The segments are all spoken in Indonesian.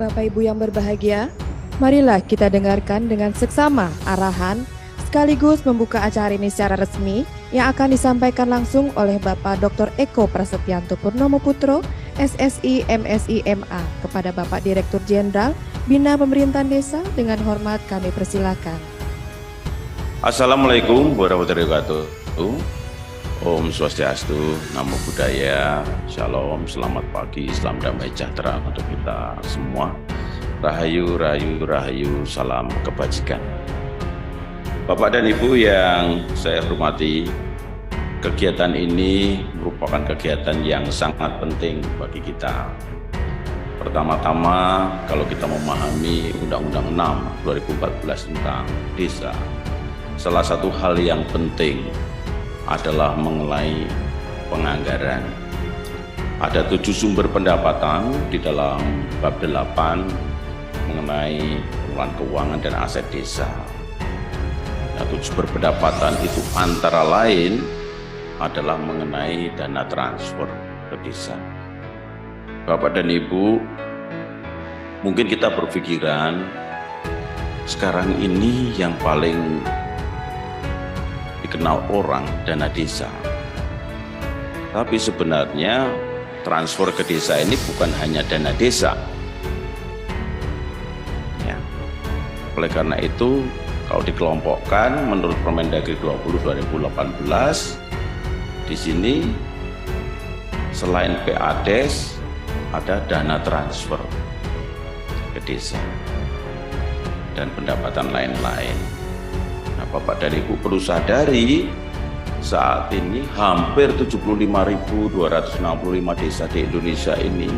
Bapak Ibu yang berbahagia, marilah kita dengarkan dengan seksama arahan sekaligus membuka acara ini secara resmi yang akan disampaikan langsung oleh Bapak Dr. Eko Prasetyanto Purnomo Putro, SSI MSI MA, kepada Bapak Direktur Jenderal Bina Pemerintahan Desa. Dengan hormat kami persilakan. Assalamualaikum warahmatullahi wabarakatuh. Om Swastiastu, Namo Buddhaya, Shalom, selamat pagi, salam damai sejahtera untuk kita semua. Rahayu, rahayu, rahayu, salam kebajikan. Bapak dan Ibu yang saya hormati, kegiatan ini merupakan kegiatan yang sangat penting bagi kita. Pertama-tama, kalau kita memahami Undang-Undang 6 2014 tentang desa, salah satu hal yang penting adalah mengenai penganggaran. Ada 7 sumber pendapatan di dalam bab 8 mengenai pengelolaan keuangan dan aset desa. Nah, 7 sumber pendapatan itu antara lain adalah mengenai dana transfer ke desa. Bapak dan Ibu, mungkin kita berpikiran sekarang ini yang paling dikenal orang dana desa. Tapi sebenarnya transfer ke desa ini bukan hanya dana desa. Ya. Oleh karena itu, kalau dikelompokkan menurut Permendagri 20 2018, di sini selain PADES ada dana transfer ke desa dan pendapatan lain-lain. Bapak dan Ibu perlu sadari, saat ini hampir 75.265 desa di Indonesia ini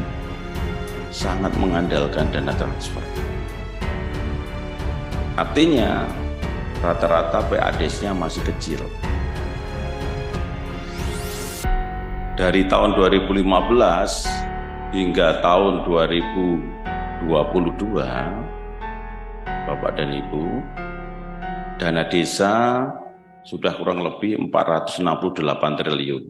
sangat mengandalkan dana transfer. Artinya rata-rata PADES-nya masih kecil. Dari tahun 2015 hingga tahun 2022, Bapak dan Ibu, dana desa sudah kurang lebih 468 triliun.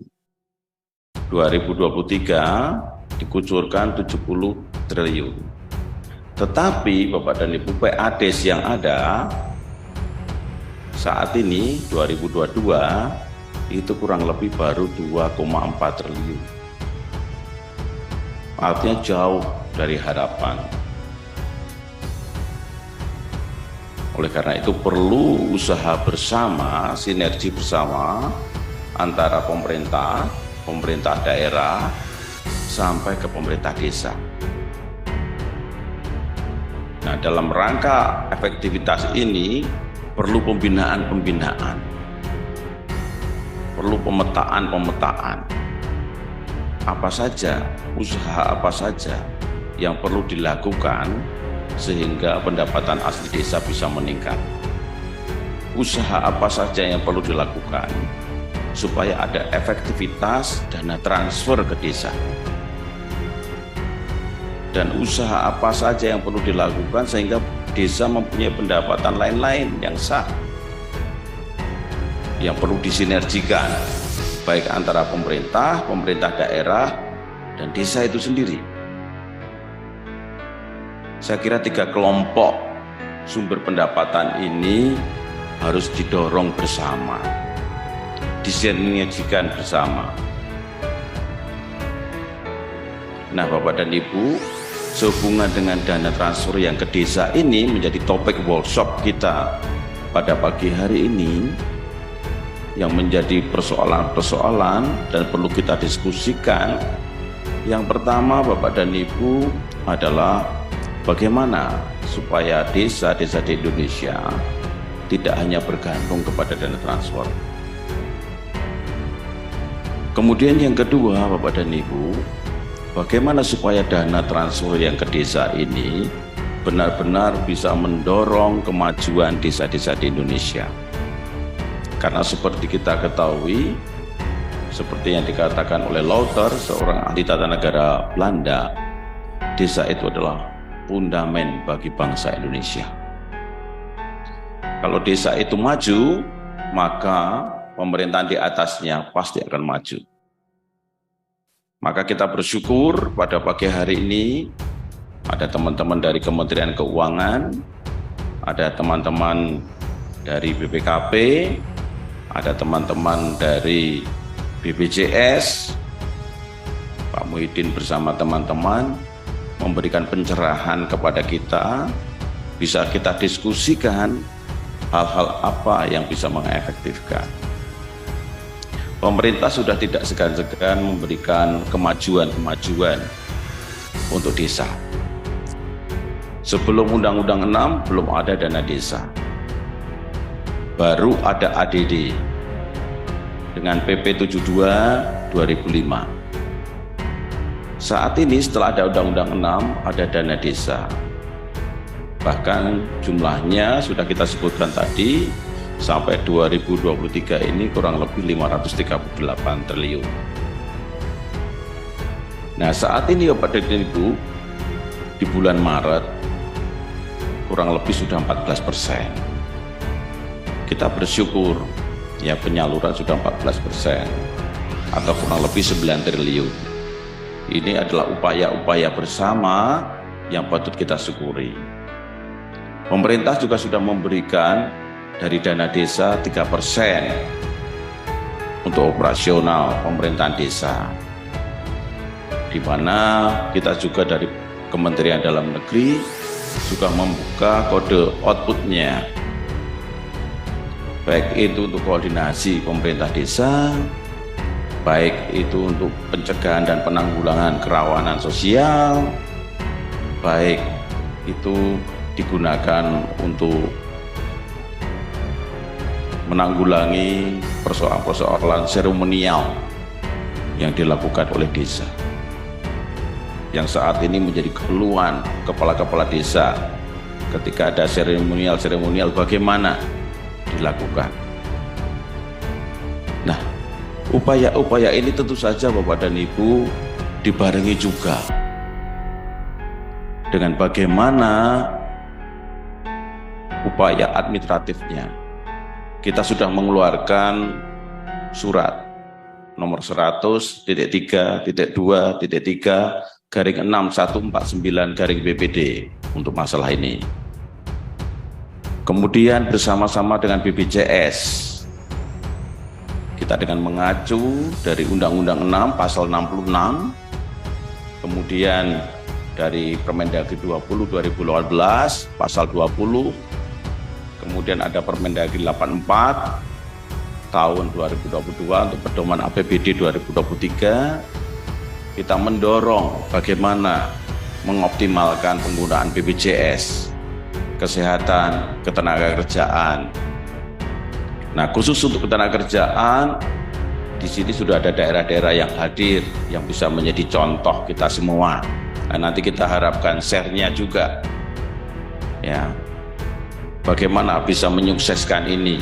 2023 dikucurkan 70 triliun. Tetapi Bapak dan Ibu, PADES yang ada saat ini 2022 itu kurang lebih baru 2,4 triliun. Artinya jauh dari harapan. Oleh karena itu perlu usaha bersama, sinergi bersama antara pemerintah, pemerintah daerah, sampai ke pemerintah desa. Nah, dalam rangka efektivitas ini perlu pembinaan-pembinaan, perlu pemetaan-pemetaan. Apa saja, usaha apa saja yang perlu dilakukan sehingga pendapatan asli desa bisa meningkat. Usaha apa saja yang perlu dilakukan supaya ada efektivitas dana transfer ke desa. Dan usaha apa saja yang perlu dilakukan sehingga desa mempunyai pendapatan lain-lain yang sah, yang perlu disinergikan baik antara pemerintah, pemerintah daerah, dan desa itu sendiri. Saya kira 3 kelompok sumber pendapatan ini harus didorong bersama, disinergikan bersama. Nah, Bapak dan Ibu, sehubungan dengan dana transfer yang ke desa ini menjadi topik workshop kita pada pagi hari ini, yang menjadi persoalan-persoalan dan perlu kita diskusikan. Yang pertama, Bapak dan Ibu, adalah bagaimana supaya desa-desa di Indonesia tidak hanya bergantung kepada dana transfer. Kemudian yang kedua, Bapak dan Ibu, bagaimana supaya dana transfer yang ke desa ini benar-benar bisa mendorong kemajuan desa-desa di Indonesia. Karena seperti kita ketahui, seperti yang dikatakan oleh Luther, seorang ahli tata negara Belanda, desa itu adalah fundament bagi bangsa Indonesia. Kalau desa itu maju, maka pemerintahan di atasnya pasti akan maju. Maka kita bersyukur pada pagi hari ini Ada teman-teman dari Kementerian Keuangan, ada teman-teman dari BPKP, ada teman-teman dari BPJS. Pak Muhyiddin bersama teman-teman memberikan pencerahan kepada kita, bisa kita diskusikan hal-hal apa yang bisa mengefektifkan. Pemerintah sudah tidak segan-segan memberikan kemajuan-kemajuan untuk desa. Sebelum Undang-Undang 6 belum ada dana desa. Baru ada ADD dengan PP 72 2005. Saat ini setelah ada Undang-Undang 6 ada dana desa. Bahkan jumlahnya sudah kita sebutkan tadi, sampai 2023 ini kurang lebih 538 triliun. Nah, saat ini Bapak dan Ibu, di bulan Maret kurang lebih sudah 14%. Kita bersyukur ya, penyaluran sudah 14% atau kurang lebih 9 triliun. Ini adalah upaya-upaya bersama yang patut kita syukuri. Pemerintah juga sudah memberikan dari dana desa 3% untuk operasional pemerintahan desa, di mana kita juga dari Kementerian Dalam Negeri juga membuka kode outputnya, baik itu untuk koordinasi pemerintah desa, baik itu untuk pencegahan dan penanggulangan kerawanan sosial, baik itu digunakan untuk menanggulangi persoalan-persoalan seremonial yang dilakukan oleh desa, yang saat ini menjadi keluhan kepala-kepala desa. Ketika ada seremonial bagaimana dilakukan. Nah, upaya-upaya ini tentu saja Bapak dan Ibu dibarengi juga dengan bagaimana upaya administratifnya. Kita sudah mengeluarkan surat nomor 100.2.3/6149/BPD untuk masalah ini. Kemudian bersama-sama dengan BPJS, kita dengan mengacu dari Undang-Undang 6 pasal 66, kemudian dari Permendagri 20 2018 pasal 20, kemudian ada Permendagri 84 tahun 2022 untuk pedoman APBD 2023. Kita mendorong bagaimana mengoptimalkan penggunaan BPJS, kesehatan, ketenagakerjaan. Nah, khusus untuk ketenagakerjaan, di sini sudah ada daerah-daerah yang hadir yang bisa menjadi contoh kita semua. Nah, nanti kita harapkan share-nya juga, ya, bagaimana bisa menyukseskan ini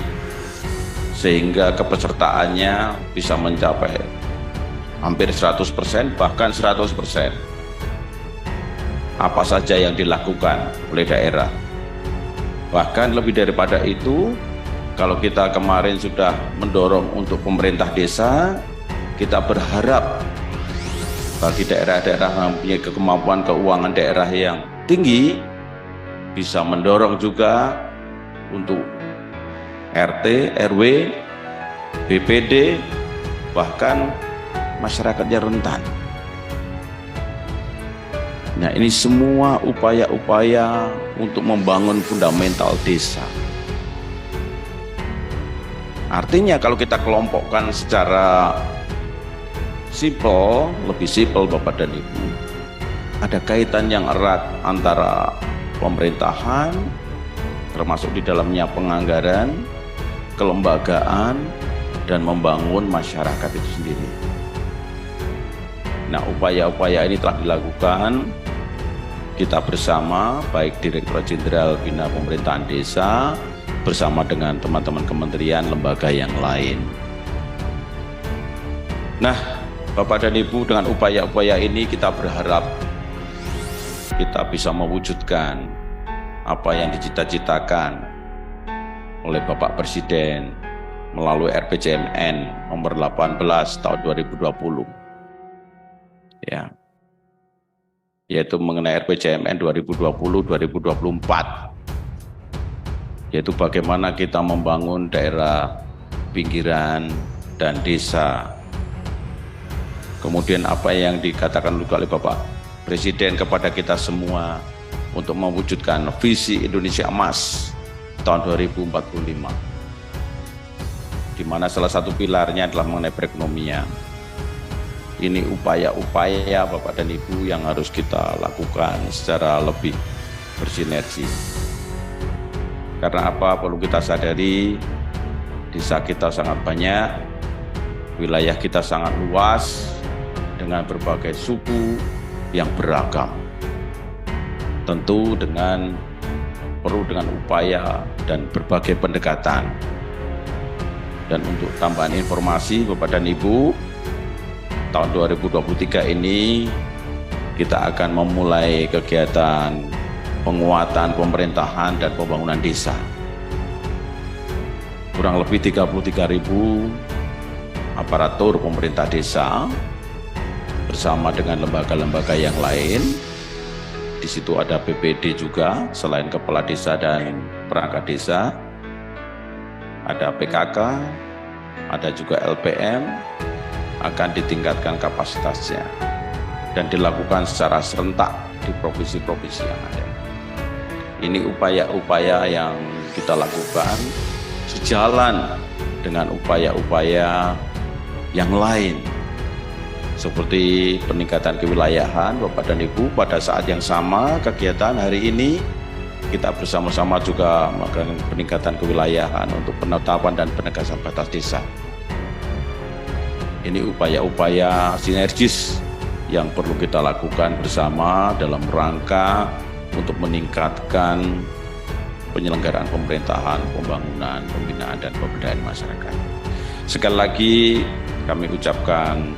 sehingga kepesertaannya bisa mencapai hampir 100%, bahkan 100%. Apa saja yang dilakukan oleh daerah. Bahkan lebih daripada itu, kalau kita kemarin sudah mendorong untuk pemerintah desa, kita berharap bagi daerah-daerah yang mempunyai kemampuan keuangan daerah yang tinggi, bisa mendorong juga untuk RT, RW, BPD, bahkan masyarakatnya rentan. Nah, ini semua upaya-upaya untuk membangun fundamental desa. Artinya kalau kita kelompokkan secara simpel, lebih simpel Bapak dan Ibu, ada kaitan yang erat antara pemerintahan, termasuk di dalamnya penganggaran, kelembagaan, dan membangun masyarakat itu sendiri. Nah, upaya-upaya ini telah dilakukan kita bersama, baik Direktorat Jenderal Bina Pemerintahan Desa bersama dengan teman-teman kementerian, lembaga yang lain. Nah, Bapak dan Ibu, dengan upaya-upaya ini kita berharap kita bisa mewujudkan apa yang dicita-citakan oleh Bapak Presiden melalui RPJMN nomor 18 tahun 2020. Ya. yaitu mengenai RPJMN 2020-2024, yaitu bagaimana kita membangun daerah pinggiran dan desa. Kemudian apa yang dikatakan oleh Bapak Presiden kepada kita semua untuk mewujudkan visi Indonesia Emas tahun 2045, di mana salah satu pilarnya adalah mengenai perekonomian. Ini upaya-upaya Bapak dan Ibu yang harus kita lakukan secara lebih bersinergi. Karena apa? Perlu kita sadari, desa kita sangat banyak, wilayah kita sangat luas, dengan berbagai suku yang beragam. Tentu perlu dengan upaya dan berbagai pendekatan. Dan untuk tambahan informasi Bapak dan Ibu, tahun 2023 ini kita akan memulai kegiatan penguatan pemerintahan dan pembangunan desa. Kurang lebih 33.000 aparatur pemerintah desa bersama dengan lembaga-lembaga yang lain. Di situ ada BPD juga, selain kepala desa dan perangkat desa, ada PKK, ada juga LPM, akan ditingkatkan kapasitasnya dan dilakukan secara serentak di provinsi-provinsi yang ada. Ini upaya-upaya yang kita lakukan sejalan dengan upaya-upaya yang lain seperti peningkatan kewilayahan. Bapak dan Ibu, pada saat yang sama kegiatan hari ini kita bersama-sama juga melakukan peningkatan kewilayahan untuk penetapan dan penegasan batas desa. Ini upaya-upaya sinergis yang perlu kita lakukan bersama dalam rangka untuk meningkatkan penyelenggaraan pemerintahan, pembangunan, pembinaan, dan pemberdayaan masyarakat. Sekali lagi kami ucapkan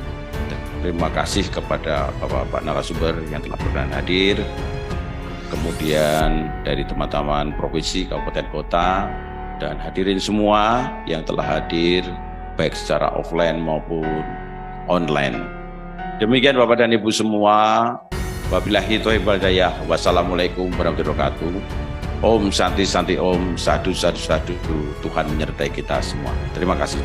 terima kasih kepada Bapak-Bapak narasumber yang telah berkenan hadir, kemudian dari teman-teman provinsi, kabupaten, kota, dan hadirin semua yang telah hadir baik secara offline maupun online. Demikian Bapak dan Ibu semua. Wabillahi taufiq wal hidayah. Wassalamualaikum warahmatullahi wabarakatuh. Om Santi Santi Om, Sadu Sadu Sadu. Tuhan menyertai kita semua. Terima kasih.